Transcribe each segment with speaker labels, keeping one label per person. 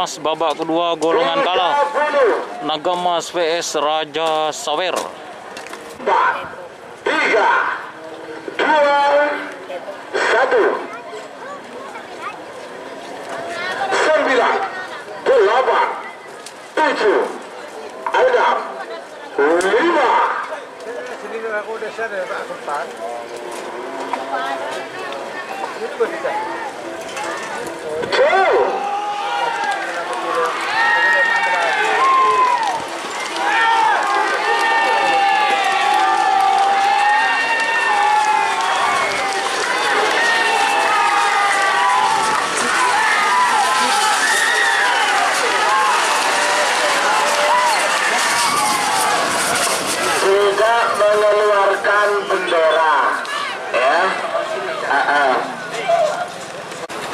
Speaker 1: emas babak kedua golongan kalah. Naga emas vs Raja Sawer.
Speaker 2: 4, 3, 2, 1. 9, 8, 7, 6, 5.
Speaker 3: Sini aku udah share ya Pak Sultan. Ini juga bisa.
Speaker 2: Tidak mengeluarkan bendera, ya.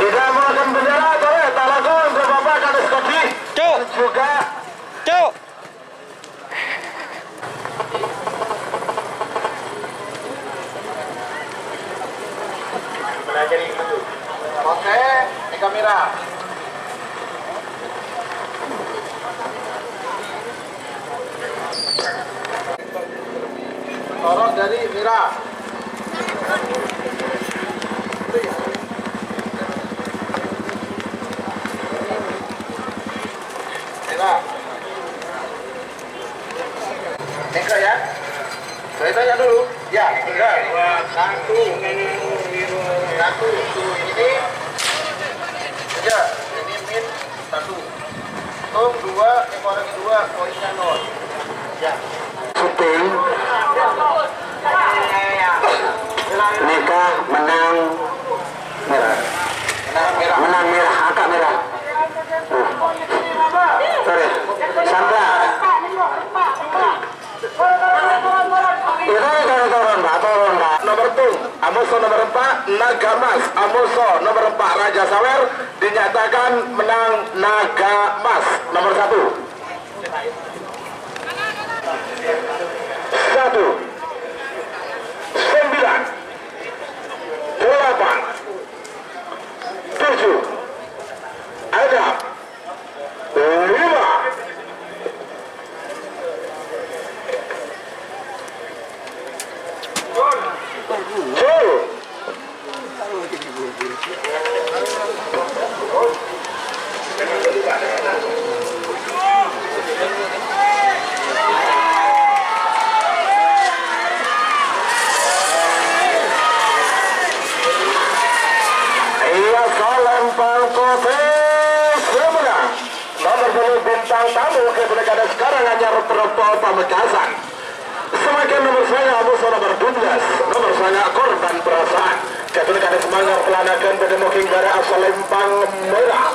Speaker 2: Tidak mengeluarkan bendera, boleh talagon Bapak Kades Kopi.
Speaker 1: Cuk,
Speaker 2: Juga
Speaker 1: cuk.
Speaker 2: oke, di kamera. Sorot dari Mira. Mira. Tingkat ya. Saya tanya dulu. Ya, tinggal. Satu. Ini. Ya, ini min 1. Tung 2, ekor lagi 2, poinnya 0. Ya. Syuting. Nikah menang merah. Menang merah, agak merah. Sorry, Sandra. Turun, Pak. Nomor tung, Amuso nomor 4, Naga Mas. Amuso nomor 4, Raja Sawer dinyatakan menang Naga Mas. Nomor 1. 1, 9, 8, 7, 6, 5. Bintang tamu ke pilkada sekarang hanya Propo Pamekasan. Semakin nomor saya Amuso nomor 12, nomor saya korban perasaan. Ke pilkada semangat pelanakan pedemoking dari asal Lempang Merah.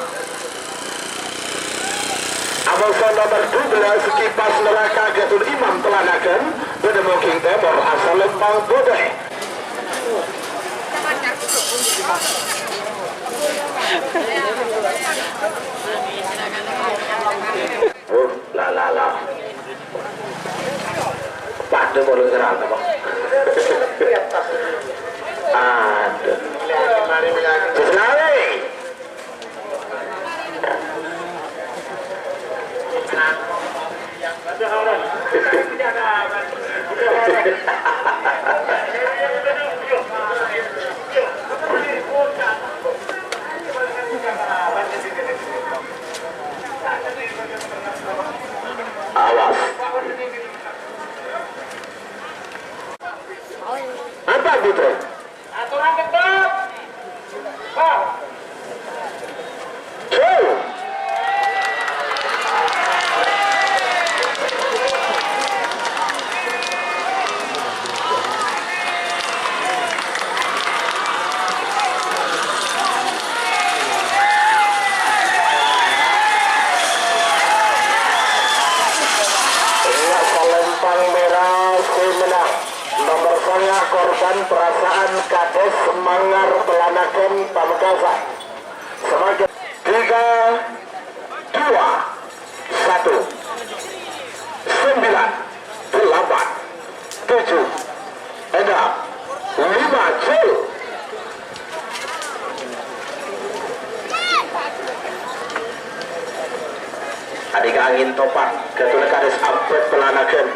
Speaker 2: Amuso nomor 12 kipas neraka Gatul Imam pelanakan pedemoking Timur asal Lempang Bodai. La. Pada mau serang apa? Aduh. Selawai. Awas. Apa gitu? Aturan ketat. Pak. Korban perasaan Kades Mangar Pelanakan Pamekasan. Semakin 3, 2, 1, 9, 8, 7, 6, 5, cil. ketulah kades ampet pelanakan.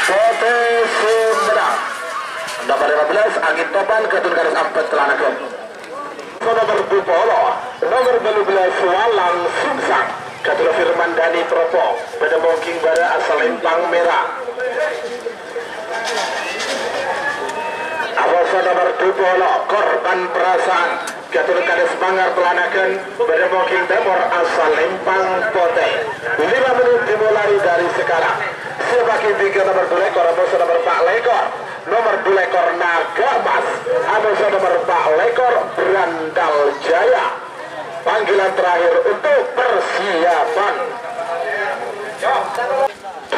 Speaker 2: Foto Sumedang nomor 15 angin topan ketulah kades ampet pelanakan. Nomor 20 nomor 12 Walang Sumsang ketulah Firman Dani Propo pada Mongking Bara asal Lempang Merah. Awas nomor 20 korban perasaan ketulah kades Bangar pelanakan pada Mongking Timur asal Lempang Pote. 5 menit dimulai dari sekarang. Sebagai tiga nomor 2 lekor amusa nomor 4 lekor nomor 2 lekor Naga Mas amusa nomor 4 lekor Berandal Jaya. Panggilan terakhir untuk persiapan 2 1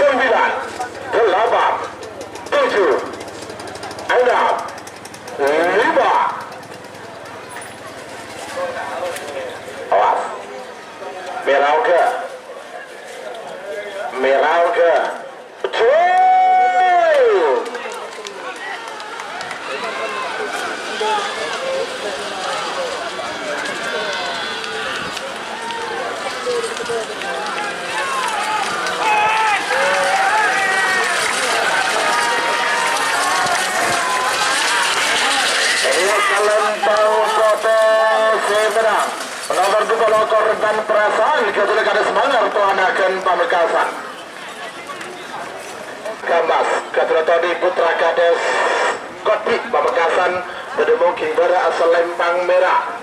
Speaker 2: 9 8 7 6 5. Awas Merauke Lempang Kota Seberang nomor 2 korban perasaan ketulah kades Bangar pelanakan Pamekasan. Kamas ketulah Todi putra kades Koti Pamekasan berdemung King Bara asal Lempang Merah.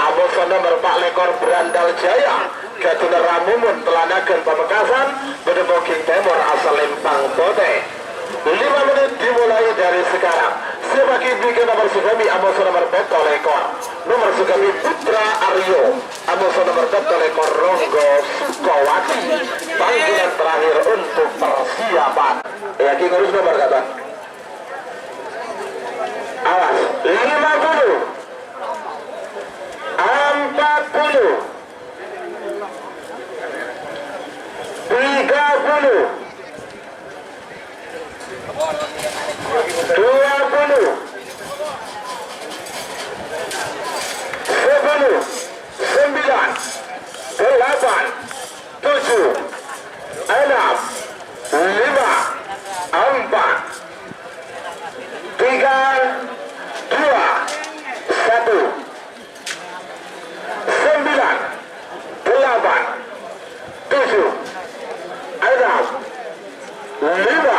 Speaker 2: Amusa nomor 4 lekor Berandal Jaya ketulah Ramumun pelanakan Pamekasan berdemung King Timur asal Lempang Pote. 5 menit dimulai dari sekarang. Sebagai bikin nomor Sugami amusa nomor 4 lekor nomor Sugami Putra Aryo amusa nomor 4 lekor Ronggo Sukawati. Panggilan terakhir untuk persiapan. Ya King urus nomor kata. Awas 50 40 30 20 10 9 8 7 6 5 4 3 2 1 9 8 7 6 5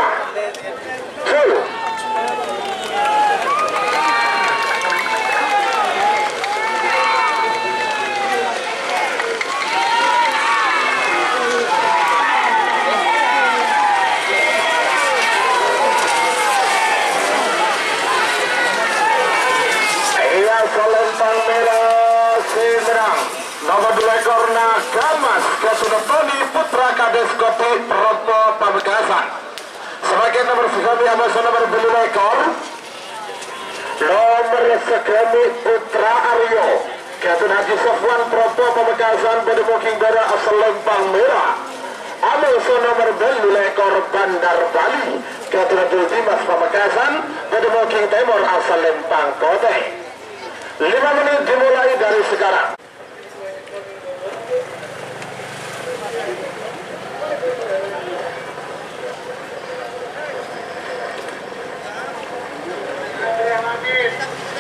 Speaker 2: Lempang Merah Seberang nomor 2 lekor Naga Mas ketulah Tony putra kades Koti Propo Pamekasan. Sebagai nomor Sugami amusa nomor 2 lekor nomor Sugami Putra Aryo ketulah Haji Sofwan Propo Pamekasan berdemung King Bara asal Lempang Merah. Amusa nomor 2 lekor Bandar Bali ketulah Dimas Pamekasan berdemung King Timur asal Lempang Pote. 5 menit dimulai dari sekarang.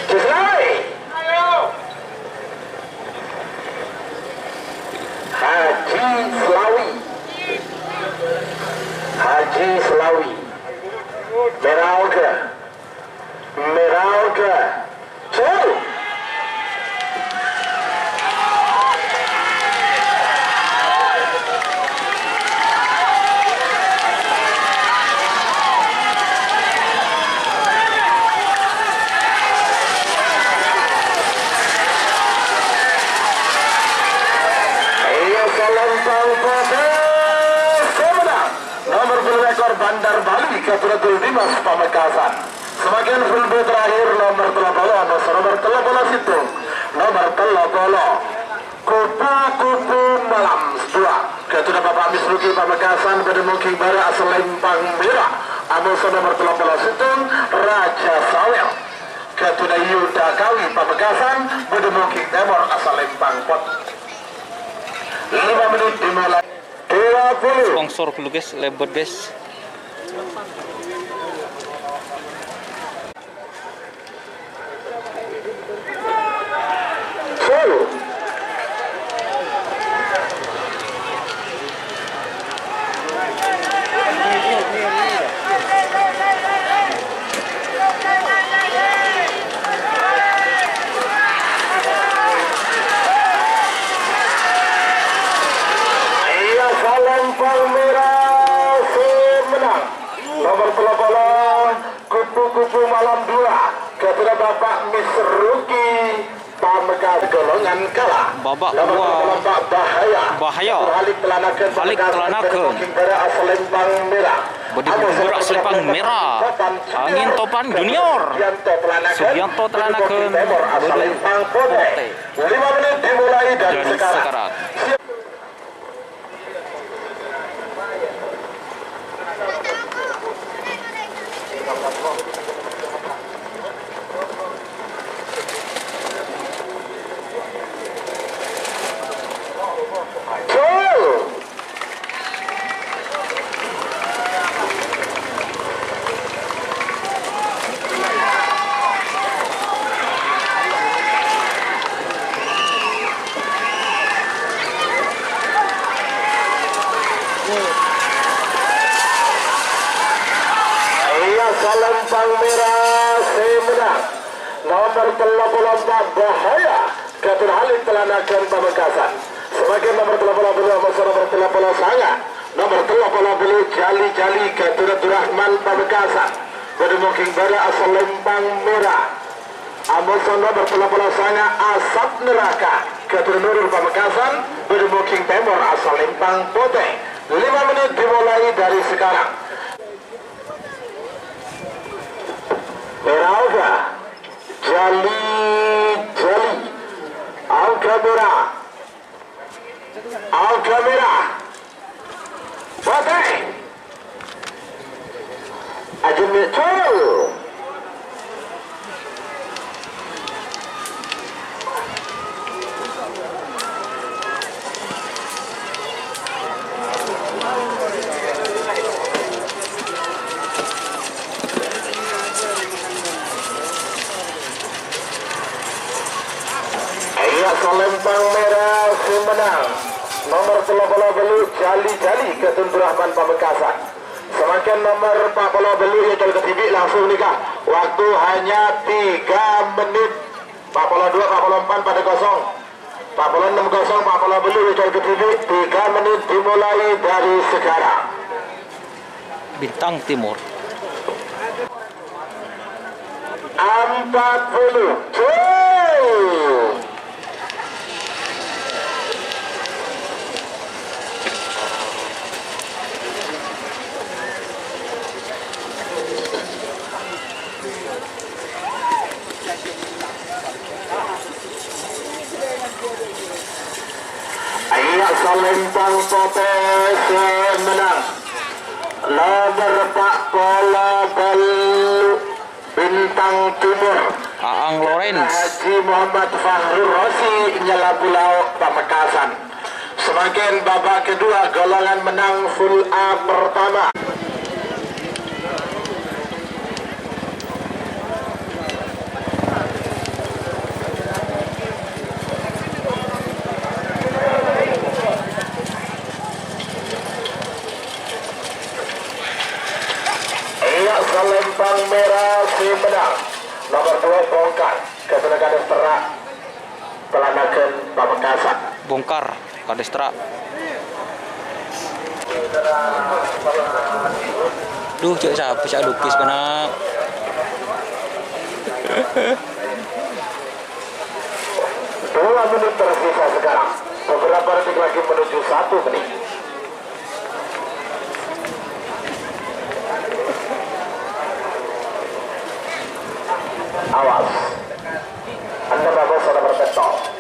Speaker 2: Selesai. Haji Selawi Merauke Jauh. Bandar Bali ketulah Dimas Pamekasan. Semakin full terakhir nomor 30 nomor 30 situ nomor 30 kupu-kupu malam 2 Ketua Bapak Misruki Pamekasan Bedemungking Baru asal Lempang Merah. Amusa nomor 13 Situng Raja Sawer. Ketua Yuda Kawi Pamekasan Bedemungking Timur asal Lempang Pot. 5 menit dimulai. 20.
Speaker 1: Sponsor dulu guys, lebat guys.
Speaker 2: Kupu-kupu malam 2 kepada Bapak Misruki Pamekasan golongan kalah.
Speaker 1: Babak
Speaker 2: Nomor
Speaker 1: dua
Speaker 2: bahaya. Balik
Speaker 1: Balik telanakan.
Speaker 2: Asal Lempang Merah.
Speaker 1: Bedemungking asal Lempang Merah. Angin topan junior. Sugianto telanakan.
Speaker 2: Asal Lempang Pote. 5 menit dimulai dari sekarang. Lempang Merah semenang nomor 34 bahaya keterhalik telanakan Pamekasan. Sebagai nomor 30 nomor 30 sangat nomor 30 jali-jali ketua Rahman Pamekasan Bedemungking Baru asal Lempang Merah. Amusan nomor 30 sangat asap neraka ketua Nurul Pamekasan Bedemungking Timur asal Lempang Pote. 5 menit dimulai dari sekarang. Merauga jali-jali Alga merah Pote Ajemit Col. Lempang Merah semenang nomor 30 jali-jali ketua Rahman Pamekasan. Semakin nomor 40 beli yang ke TV langsung nikah. Waktu hanya 3 menit. 42 44 pada kosong. 46 kosong 40 beli yang ke TV 3 menit dimulai dari sekarang.
Speaker 1: Bintang Timur.
Speaker 2: 40. Lempang Pote menang nomor 40 Bintang Timur
Speaker 1: Aang Lawrence
Speaker 2: Haji Muhammad Fahru Rosi Nyala Pulau Pamekasan. Semakin babak kedua golongan menang full A pertama. Lempang Merah menang nomor 2 bongkar ketenagaan terak pelanakan Pamekasan.
Speaker 1: bongkar Kadestra. Duh, cek siapa cak lukis kena.
Speaker 2: 2 menit tersisa sekarang. Beberapa detik lagi menuju 1 menit. Awas, Anda bagus sudah berpetok.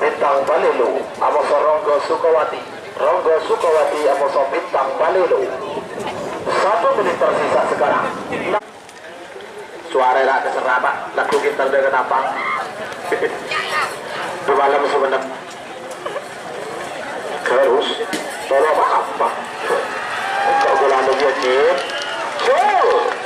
Speaker 2: Bintang Balilu, Amosoronggo Sukawati, Ronggo Sukawati Amoso Bintang Balelo. 1 menit tersisa sekarang. Suara lah keserapa, lagu kita dengan apa? Di malam sebenarnya. Terus, tolong apa? Kau bilang begitu, Cuk.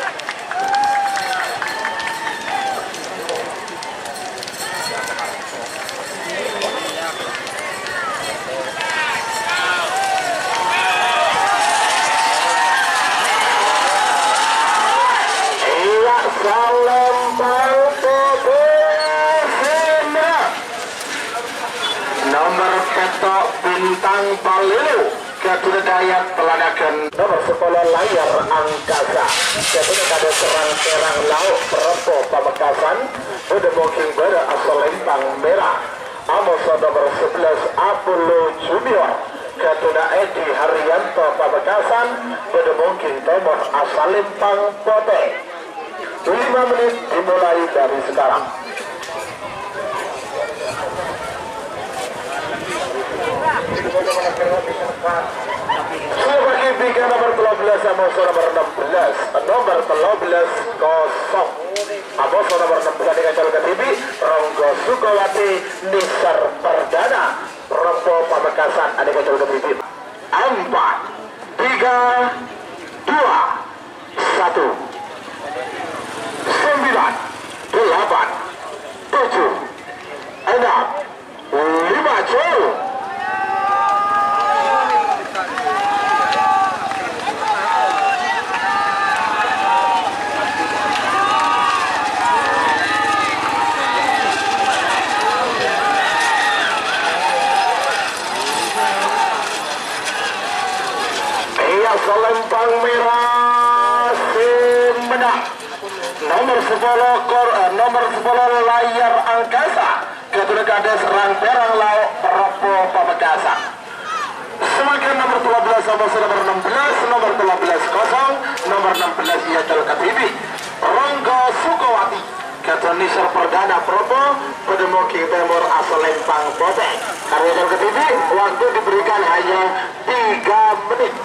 Speaker 2: Nomor ketok bintang Palelu Kedudayat pelanakan nomor 10 layar angkasa ketika ada serang-serang laut Peropo Pamekasan udah mungkin pada asal lempang merah Amos nomor 11 Apollo Junior ketika Edi Haryanto Pamekasan udah mungkin nomor asal lempang Pote. 5 menit dimulai dari sekarang. Sebagai tiga nomor 13 Amos nomor 16 nomor 13 kosong Amos nomor 16 dengan calon TV Ronggo Sukawati Nisar Perdana Rompo Pamekasan ada calon TV 4 3 2 1 9 8 7 6 5 jauh. Selempang merah menang nomor 10 layar angkasa ketika serang perang laut Peropo Pamekasan. Semakin nomor 12 sama nomor 16 nomor 13 kosong nomor 16 ia TV Ronggo Sukawati Katonisar Perdana Propo Pedemoking Timur asal Lempang Boteng. Karya TV waktu diberikan hanya 3 menit.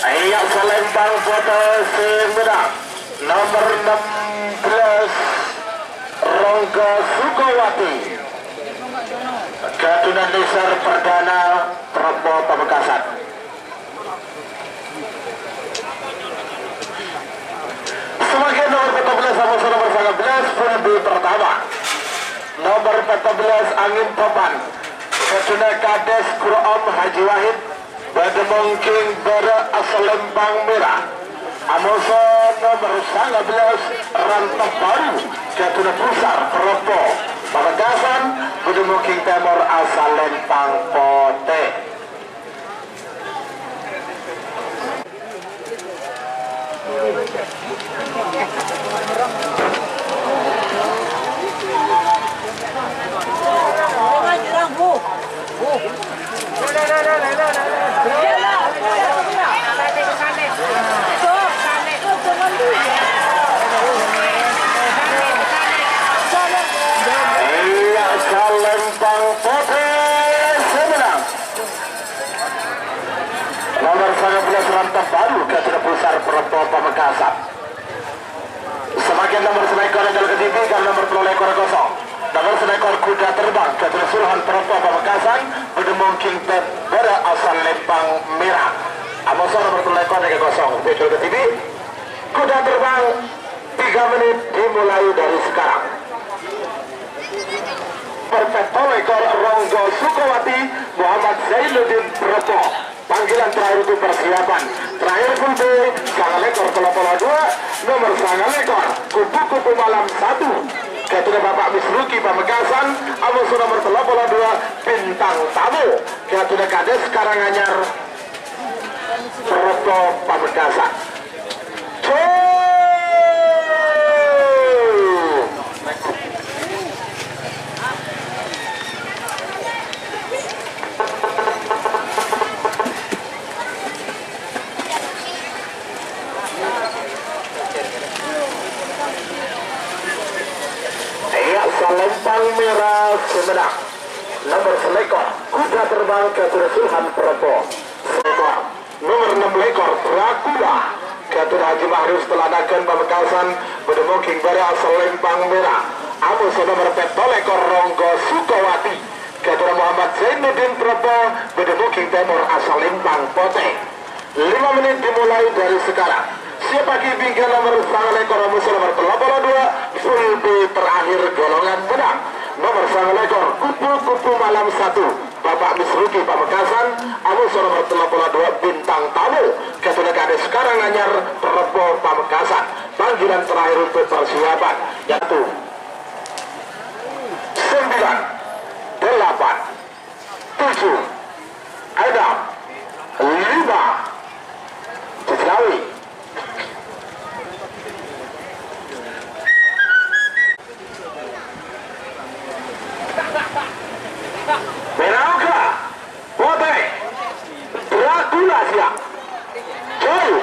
Speaker 2: Ayak Selempang foto semedang nomor 16 Ronggo Sukawati Gatunan Nisar Perdana Propo Pamekasan. Semakin nomor 14 sama nomor 19 Purbi pertama nomor 14 Angin Topan Gatunan Kades Kurom Haji Wahid Bademongking Bara asal Lempang Merah Amoso nomor 19 Rantau Baru Gatuna Pusar Propo Pamekasan Bademongking Timur asal Lempang Pote. Nomor 19 Rantau Baru Gatuna Pusar Propo Pamekasan. Semakin nomor senekor yang ketiga dan nomor 10 ekor kosong. Nomor senekor kuda terbang Gatuna Suruhan Propo Pamekasan Bedemongking Pada asal Lempang Merah. Amoso nomor 10 ekor yang kosong. Betul ketiga kuda terbang 3 menit dimulai dari sekarang. Perpetol ekor Ronggo Sukawati Muhammad Zainuddin Propo. Panggilan terakhir untuk persiapan. Terakhir full B, sangat lekor Pola 2, nomor sangat lekor Kupu-kupu Malam 1. Ketua Babak Misruki Pamekasan, Amos nomor Pola 2, Bintang Tamu. Ketua Kades Karanganyar Propo Pamekasan. semenang. Nomor selekor kuda terbang Ketua Sulhan Propo. Selekor nomor 6 lekor Dracula Ketua Haji Mahrus telanakan Pamekasan Bedemoking Bare asal Lempang Merah. Amu nomor 7 lekor Ronggo Sukawati Ketua Muhammad Zainuddin Propo Bedemoking Timur asal Lempang Poteng. 5 menit dimulai dari sekarang. Siapa bingkai nomor 9 lekor musuh nomor 82 full B terakhir golongan menang. Nomor 9 lekor kupu-kupu malam 1 Babak Misruki Pamekasan musuh nomor 82 bintang tamu Ketua Kades sekarang anyar Propo Pamekasan. Panggilan terakhir untuk persiapan yaitu 9 8 7 6 5 Cislawi. Merauka Poteng Dracula siap jauh.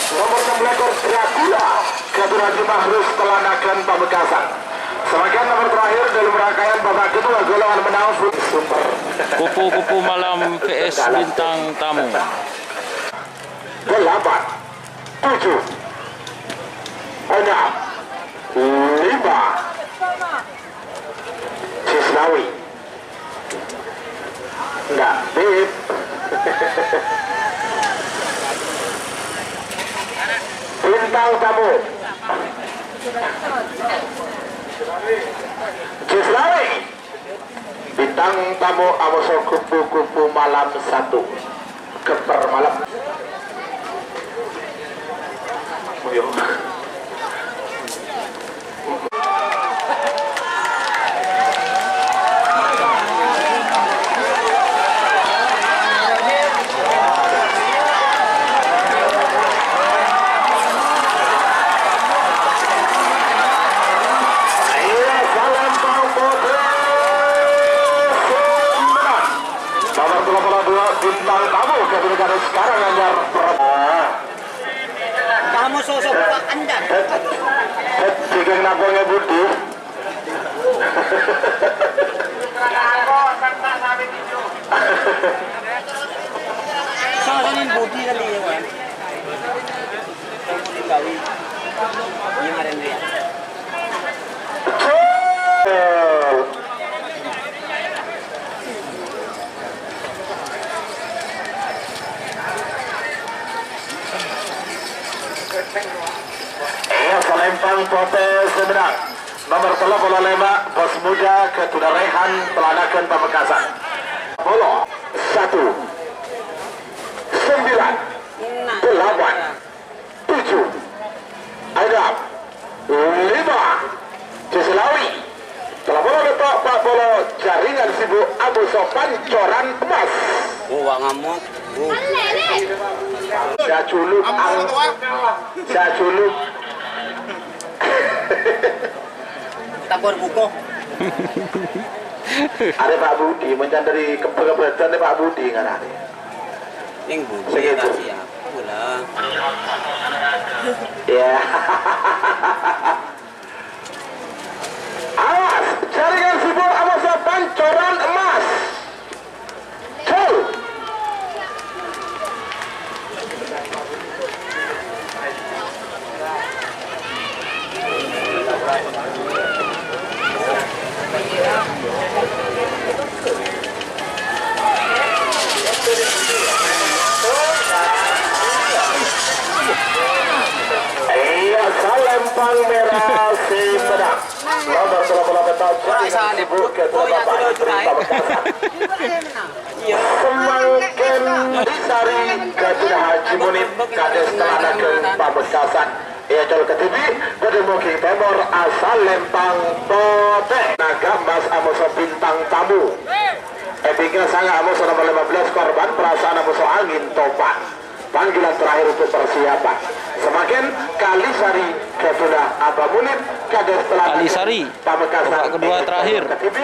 Speaker 2: Nomor 6 lekor Dracula Ketua Haji Mahrus telanakan Pamekasan. Semakin nomor terakhir dalam rangkaian babak kedua golongan menang super.
Speaker 1: Kupu-kupu malam VS bintang tamu.
Speaker 2: 8 7 6 5 Cislawi. Enggak, Bip. Bintang tamu Cislawi. Bintang tamu amuso kupu-kupu malam 1 Geper malam. Bintang tamu Ketua sekarang anyar
Speaker 4: Kamu sosok Pak Anda.
Speaker 2: jika nampaknya Budi
Speaker 4: Soalnya Budi kali ya kan. Kali. Ini kemarin dia.
Speaker 2: Selempang Pote sebenang nomor 35 bos muda Ketua Rehan telanakan Pamekasan. Bolo 1 9 8 7 Adab 5 Cislawi. Telah bola letak Pak Bolo jaringan sibuk Abu Sopan coran emas.
Speaker 4: Oh, wak ngamuk.
Speaker 2: Saya culuk saya culuk
Speaker 4: Tabur buko.
Speaker 2: ada Pak Budi mencari keberadaan Pak Budi kan ada.
Speaker 4: Yang Budi kasih aku lah.
Speaker 2: Ya. Awas, jaringan sibuk awas pancoran emas. Col. Iya, Salempang merah si pedang. Nomor 38 jaringan sibuk Ketua Bapak Pamekasan. Semangken Disari Ketua Haji Munib Kades telanakan Pamekasan. Ia jol ketibi Bedemoking Timur asal Lempang Pote Nagamas amuso bintang tamu. Epingnya sangat amuso nomor 15 korban perasaan amuso angin topan. panggilan terakhir untuk persiapan. Semakin Kalisari kesudah apa menit kades telah
Speaker 1: Kalisari
Speaker 2: Pamekasan
Speaker 1: babak kedua terakhir.
Speaker 2: TV.